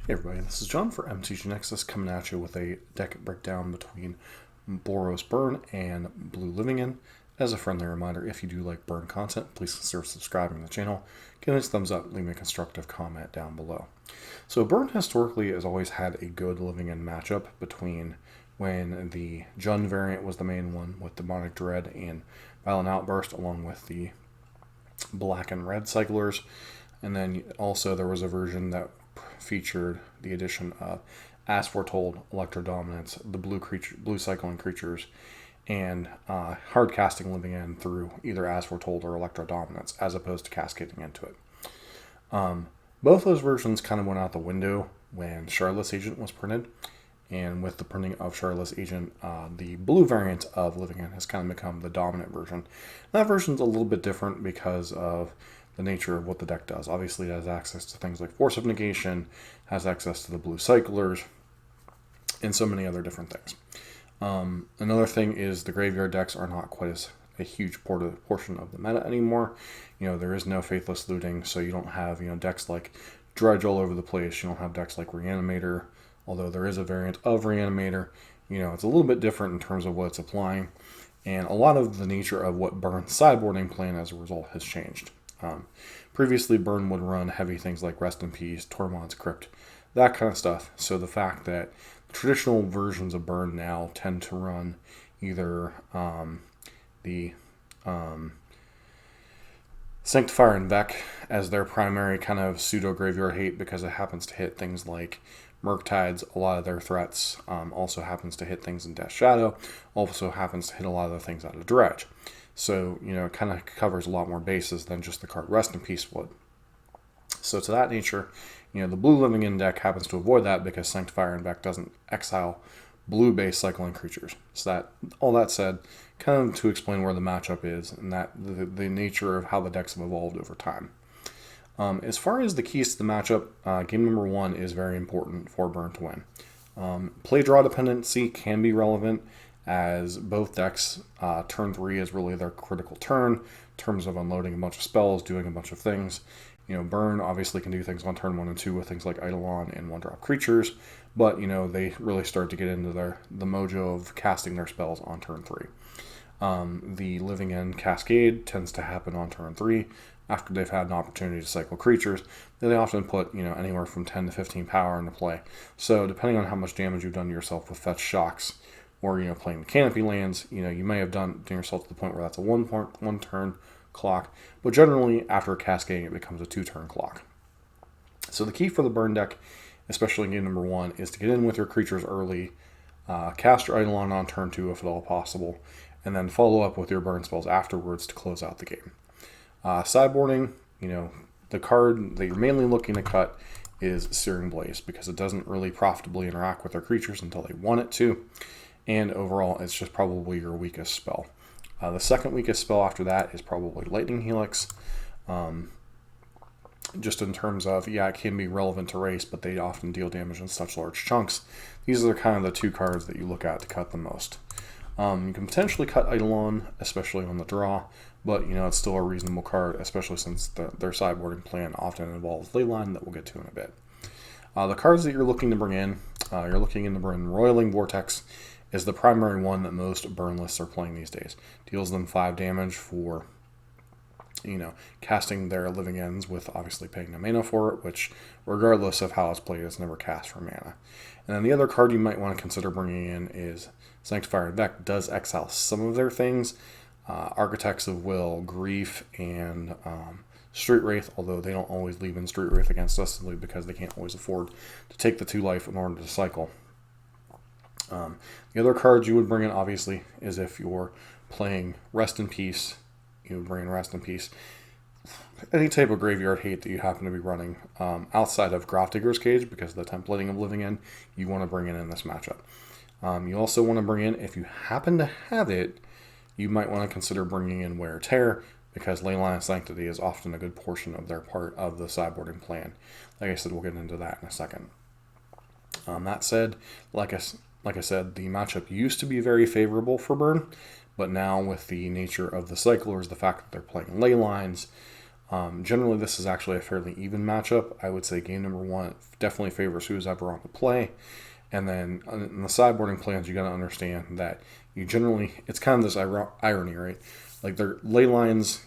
Hey everybody, this is John for MTG Nexus coming at you with a deck breakdown between Boros Burn and Blue Living In. As a friendly reminder, if you do like Burn content, please consider subscribing to the channel, give us a thumbs up, leave me a constructive comment down below. So Burn historically has always had a good Living In matchup between when the Jund variant was the main one with Demonic Dread and Violent Outburst, along with the black and red cyclers. And then also there was a version that featured the addition of As Foretold, Electro Dominance, the blue cycling creatures, and hard casting Living In through either As Foretold or Electro Dominance, as opposed to cascading into it. Both those versions kind of went out the window when Charlotte's Agent was printed, and with the printing of Charlotte's Agent, the blue variant of Living In has kind of become the dominant version. And that version's a little bit different because of the nature of what the deck does. Obviously, it has access to things like Force of Negation, has access to the blue cyclers, and so many other different things. Another thing is the graveyard decks are not quite as a huge portion of the meta anymore. There is no Faithless Looting, so you don't have decks like Dredge all over the place. You don't have decks like Reanimator, although there is a variant of Reanimator. It's a little bit different in terms of what it's applying, and a lot of the nature of what Burn's sideboarding plan as a result has changed. Previously, Burn would run heavy things like Rest in Peace, Tormod's Crypt, that kind of stuff. So the fact that traditional versions of Burn now tend to run either the Sanctifier and Vec as their primary kind of pseudo graveyard hate, because it happens to hit things like Murktides. A lot of their threats also happens to hit things in Death Shadow, also happens to hit a lot of the things out of Dredge. So, it kind of covers a lot more bases than just the card Rest in Peace would. So to that nature, the blue Living In deck happens to avoid that because Sanctifier and Vec doesn't exile blue-based cycling creatures. So that, all that said, kind of to explain where the matchup is and that the nature of how the decks have evolved over time. As far as the keys to the matchup, game number 1 is very important for Burn to win. Play draw dependency can be relevant, as both decks, turn 3 is really their critical turn in terms of unloading a bunch of spells, doing a bunch of things. Burn obviously can do things on turn 1 and 2 with things like Eidolon and 1-drop creatures, but, they really start to get into the mojo of casting their spells on turn 3. The Living In Cascade tends to happen on turn 3 after they've had an opportunity to cycle creatures. They often put, anywhere from 10 to 15 power into play. So depending on how much damage you've done to yourself with Fetch Shocks, or playing the Canopy lands, you may have done yourself to the point where that's a one turn clock, but generally after cascading it becomes a 2-turn clock. So the key for the Burn deck, especially in game number 1, is to get in with your creatures early, cast your Eidolon on turn 2 if at all possible, and then follow up with your Burn spells afterwards to close out the game. Sideboarding, the card that you're mainly looking to cut is Searing Blaze, because it doesn't really profitably interact with their creatures until they want it to. And overall, it's just probably your weakest spell. The second weakest spell after that is probably Lightning Helix. Just in terms of, it can be relevant to race, but they often deal damage in such large chunks. These are kind of the 2 cards that you look at to cut the most. You can potentially cut Eidolon, especially on the draw, but it's still a reasonable card, especially since their sideboarding plan often involves Leyline that we'll get to in a bit. The cards that you're looking to bring in, you're looking to bring Roiling Vortex, is the primary one that most Burn lists are playing these days. Deals them 5 damage for, casting their Living Ends with obviously paying no mana for it, which, regardless of how it's played, it's never cast for mana. And then the other card you might want to consider bringing in is Sanctifier and Vec. Does exile some of their things, Architects of Will, Grief, and Street Wraith, although they don't always leave in Street Wraith against us simply because they can't always afford to take the 2 life in order to cycle. The other cards you would bring in, obviously, is if you're playing Rest in Peace, you would bring in Rest in Peace. Any type of graveyard hate that you happen to be running, outside of Grafdigger's Cage, because of the templating of Living In, you want to bring in this matchup. You also want to bring in, if you happen to have it, you might want to consider bringing in Wear Tear, because Leyline of Sanctity is often a good portion of their part of the sideboarding plan. Like I said, we'll get into that in a second. That said, like I said, the matchup used to be very favorable for Burn, but now with the nature of the cyclers, the fact that they're playing Leylines, Generally, this is actually a fairly even matchup. I would say game number one definitely favors who's ever on the play. And then in the sideboarding plans, you got to understand that you generally, it's kind of this irony, right? Like their ley lines,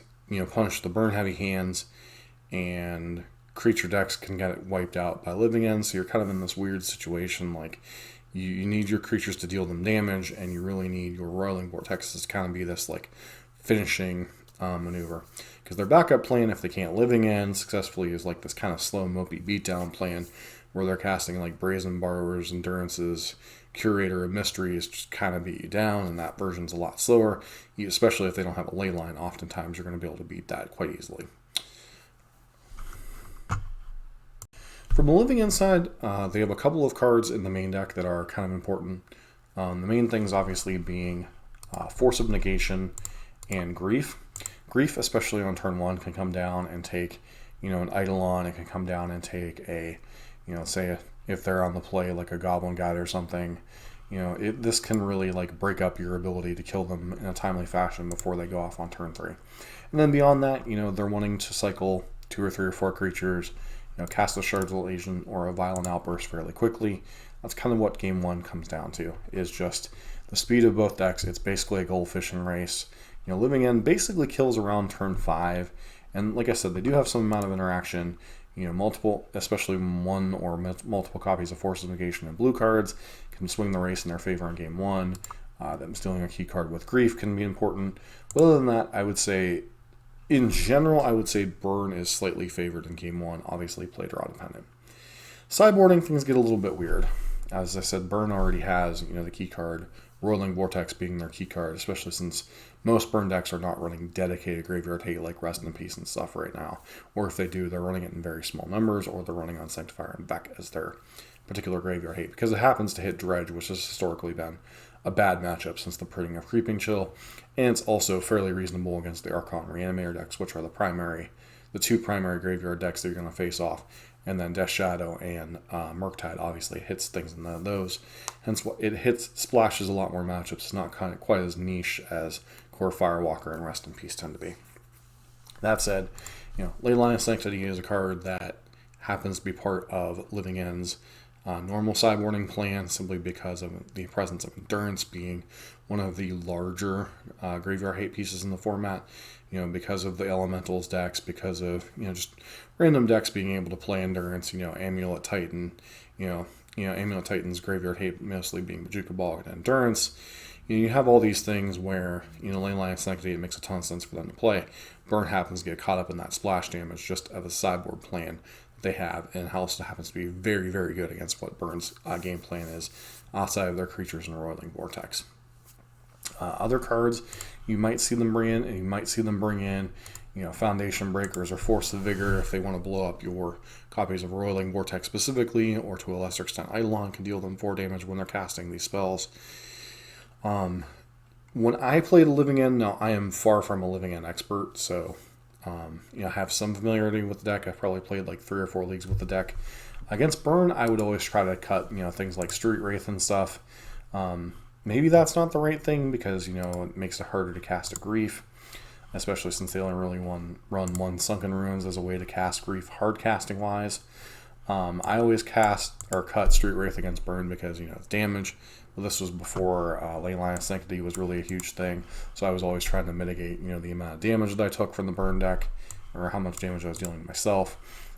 punish the burn heavy hands, and creature decks can get it wiped out by living ends. So you're kind of in this weird situation. Like you need your creatures to deal them damage, and you really need your Roiling Vortexes to kind of be this like finishing maneuver. Because their backup plan, if they can't living end successfully, is like this kind of slow, mopey beatdown plan where they're casting like Brazen Borrower's Endurances, Curator of Mysteries, just kind of beat you down, and that version's a lot slower. Especially if they don't have a ley line, oftentimes you're going to be able to beat that quite easily. From the living end side, they have a couple of cards in the main deck that are kind of important. The main things obviously being Force of Negation and Grief. Grief, especially on turn one, can come down and take, an Eidolon. It can come down and take a, say if they're on the play like a Goblin Guide or something. This can really like break up your ability to kill them in a timely fashion before they go off on turn 3. And then beyond that, they're wanting to cycle 2 or 3 or 4 creatures, cast a Shardful Agent or a Violent Outburst fairly quickly. That's kind of what game 1 comes down to, is just the speed of both decks. It's basically a gold fishing race. Living End basically kills around turn 5, and like I said, they do have some amount of interaction. Multiple, especially one or multiple copies of Force of Negation and blue cards can swing the race in their favor in game 1. Them stealing a key card with Grief can be important. But other than that, I would say, in general, Burn is slightly favored in game 1, obviously play draw dependent. Sideboarding, things get a little bit weird. As I said, Burn already has, the key card, Roiling Vortex being their key card, especially since most Burn decks are not running dedicated Graveyard Hate like Rest in Peace and stuff right now. Or if they do, they're running it in very small numbers, or they're running on Sanctifier and Beck as their particular Graveyard Hate, because it happens to hit Dredge, which has historically been a bad matchup since the printing of Creeping Chill, and it's also fairly reasonable against the Archon Reanimator decks, which are the 2 primary graveyard decks that you're going to face off. And then Death Shadow and Murktide obviously hits things in those. Hence, it splashes a lot more matchups. It's not quite as niche as Core Firewalker and Rest in Peace tend to be. That said, Leyline of Sanctity is a card that happens to be part of Living End's normal sideboarding plan, simply because of the presence of Endurance being one of the larger graveyard hate pieces in the format. Because of the Elementals decks, because of just random decks being able to play Endurance. Amulet Titan, Amulet Titan's graveyard hate mostly being Majuka Bog and Endurance. You have all these things where Leyline of Sanctity, it makes a ton of sense for them to play. Burn happens to get caught up in that splash damage just of a sideboard plan that they have, and also happens to be very, very good against what Burn's game plan is outside of their creatures in a Roiling Vortex. Other cards you might see them bring in, and you might see them bring in, Foundation Breakers or Force of Vigor if they want to blow up your copies of Roiling Vortex specifically, or to a lesser extent Eidolon can deal them 4 damage when they're casting these spells. When I played a Living End, now I am far from a Living End expert, so I have some familiarity with the deck. I've probably played like 3 or 4 leagues with the deck. Against Burn, I would always try to cut things like Street Wraith and stuff. Maybe that's not the right thing, because it makes it harder to cast a Grief, especially since they only really run 1 Sunken Ruins as a way to cast Grief hard casting wise. I always cast or cut Street Wraith against Burn because it's damage. Well, this was before Leyline of Sanctity was really a huge thing, so I was always trying to mitigate the amount of damage that I took from the Burn deck, or how much damage I was dealing with myself.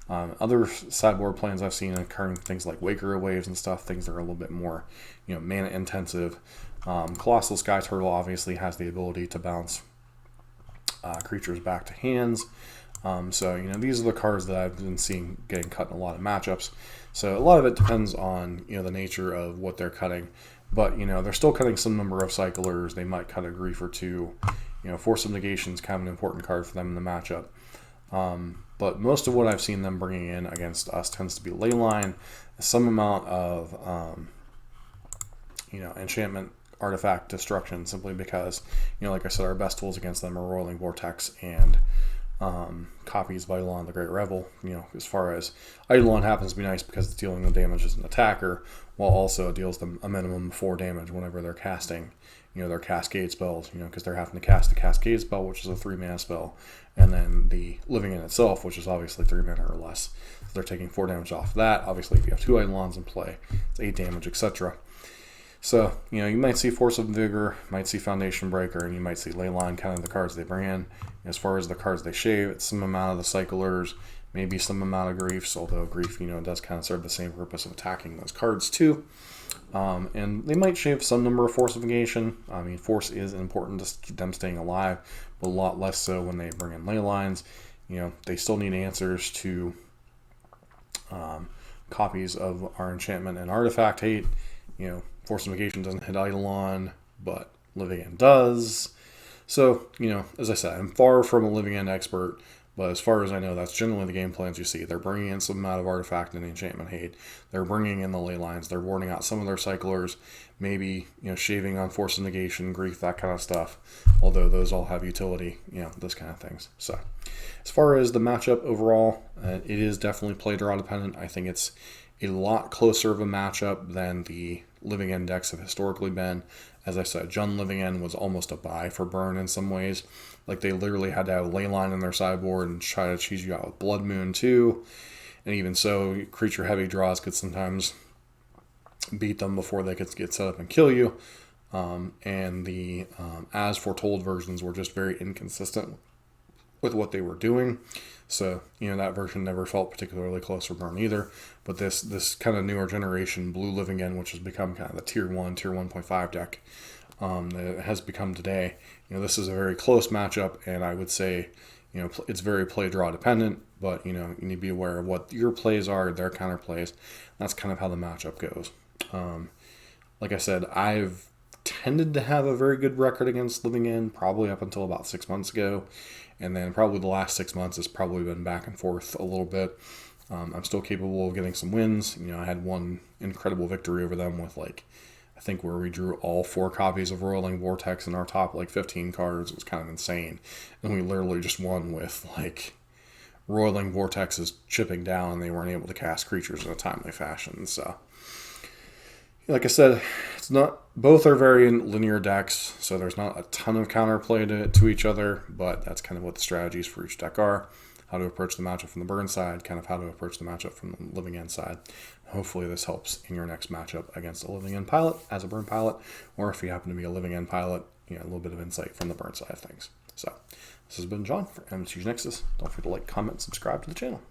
Other sideboard plans I've seen occurring things like Waker Waves and stuff, things that are a little bit more mana intensive. Colossal Sky Turtle obviously has the ability to bounce creatures back to hands. So these are the cards that I've been seeing getting cut in a lot of matchups. So a lot of it depends on the nature of what they're cutting, but they're still cutting some number of cyclers. They might cut a Grief or 2. Force of Negation is kind of an important card for them in the matchup. But most of what I've seen them bringing in against us tends to be Leyline, some amount of enchantment, artifact destruction, simply because like I said, our best tools against them are Roiling Vortex and copies of Eidolon the Great Revel. As far as Eidolon happens to be nice because it's dealing the damage as an attacker, while also it deals them a minimum of 4 damage whenever they're casting their cascade spells, because they're having to cast the cascade spell, which is a 3-mana spell, and then the Living End itself, which is obviously 3 mana or less. So they're taking 4 damage off that. Obviously, if you have 2 Eidolons in play, it's 8 damage, etc. So, you might see Force of Vigor, might see Foundation Breaker, and you might see Leyline, kind of the cards they bring in. As far as the cards they shave, it's some amount of the Cyclers, maybe some amount of Griefs, although Grief, does kind of serve the same purpose of attacking those cards too. And they might shave some number of Force of Negation. I mean, Force is important to keep them staying alive, but a lot less so when they bring in Leylines. They still need answers to copies of our Enchantment and Artifact hate. Force of Negation doesn't hit Eidolon, but Living End does. So, as I said, I'm far from a Living End expert, but as far as I know, that's generally the game plans you see. They're bringing in some amount of Artifact and Enchantment hate. They're bringing in the Leylines. They're warding out some of their Cyclers, maybe, shaving on Force of Negation, Grief, that kind of stuff. Although those all have utility, those kind of things. So, as far as the matchup overall, it is definitely play draw dependent. I think it's a lot closer of a matchup than the Living End decks have historically been. As I said, Jund Living End was almost a buy for Burn in some ways. Like, they literally had to have Leyline in their sideboard and try to cheese you out with Blood Moon too. And even so, creature heavy draws could sometimes beat them before they could get set up and kill you. And the As Foretold versions were just very inconsistent with what they were doing. So, that version never felt particularly close for Burn either. But this kind of newer generation Blue Living End, which has become kind of the Tier 1, Tier 1.5 deck that it has become today, this is a very close matchup, and I would say, it's very play-draw dependent, but, you need to be aware of what your plays are, their counter plays. That's kind of how the matchup goes. Like I said, I've tended to have a very good record against Living End, probably up until about 6 months ago. And then probably the last 6 months has probably been back and forth a little bit. I'm still capable of getting some wins. I had one incredible victory over them with, I think where we drew all 4 copies of Roiling Vortex in our top, 15 cards. It was kind of insane. And we literally just won with, Roiling Vortexes chipping down, and they weren't able to cast creatures in a timely fashion. So, like I said, both are very linear decks, so there's not a ton of counterplay to each other, but that's kind of what the strategies for each deck are. How to approach the matchup from the Burn side, kind of how to approach the matchup from the Living End side. Hopefully this helps in your next matchup against a Living End pilot as a Burn pilot, or if you happen to be a Living End pilot, a little bit of insight from the Burn side of things. So, this has been John for MTG Nexus. Don't forget to like, comment, subscribe to the channel.